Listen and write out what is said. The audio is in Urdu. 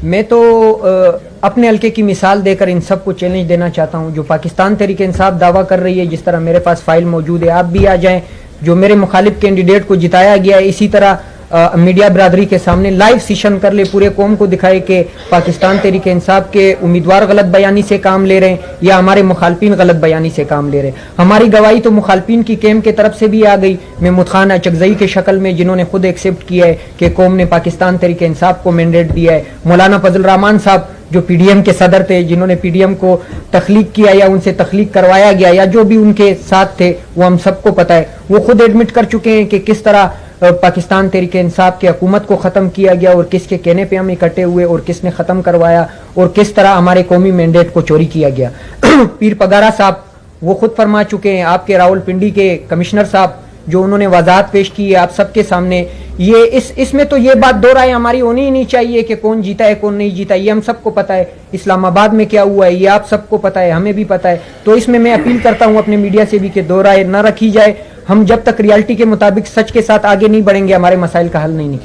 میں تو اپنے حلقے کی مثال دے کر ان سب کو چیلنج دینا چاہتا ہوں جو پاکستان تحریک انصاف دعویٰ کر رہی ہے. جس طرح میرے پاس فائل موجود ہے, آپ بھی آ جائیں. جو میرے مخالف کینڈیڈیٹ کو جتایا گیا ہے, اسی طرح میڈیا برادری کے سامنے لائیو سیشن کر لے, پورے قوم کو دکھائے کہ پاکستان تحریک انصاف کے امیدوار غلط بیانی سے کام لے رہے ہیں یا ہمارے مخالفین غلط بیانی سے کام لے رہے ہیں. ہماری گواہی تو مخالفین کی کیمپ کی طرف سے بھی آ گئی, محمود خان اچکزئی کے شکل میں, جنہوں نے خود ایکسیپٹ کیا ہے کہ قوم نے پاکستان تحریک انصاف کو مینڈیٹ دیا ہے. مولانا فضل الرحمان صاحب جو پی ڈی ایم کے صدر تھے, جنہوں نے پی ڈی ایم کو تخلیق کیا یا ان سے تخلیق کروایا گیا یا جو بھی ان کے ساتھ تھے, وہ ہم سب کو پتہ ہے. وہ خود ایڈمٹ کر چکے ہیں کہ کس طرح پاکستان تحریک انصاف کی حکومت کو ختم کیا گیا اور کس کے کہنے پہ ہم اکٹھے ہوئے اور کس نے ختم کروایا اور کس طرح ہمارے قومی مینڈیٹ کو چوری کیا گیا. پیر پگارا صاحب وہ خود فرما چکے ہیں, آپ کے راول پنڈی کے کمشنر صاحب جو انہوں نے وضاحت پیش کی ہے آپ سب کے سامنے. یہ اس میں تو یہ بات دو رائے ہماری ہونی ہی نہیں چاہیے کہ کون جیتا ہے کون نہیں جیتا. یہ ہم سب کو پتہ ہے اسلام آباد میں کیا ہوا ہے, یہ آپ سب کو پتہ ہے, ہمیں بھی پتہ ہے. تو اس میں اپیل کرتا ہوں اپنے میڈیا سے بھی کہ دو رائے نہ رکھی جائے. ہم جب تک ریالٹی کے مطابق سچ کے ساتھ آگے نہیں بڑھیں گے ہمارے مسائل کا حل نہیں نکلے.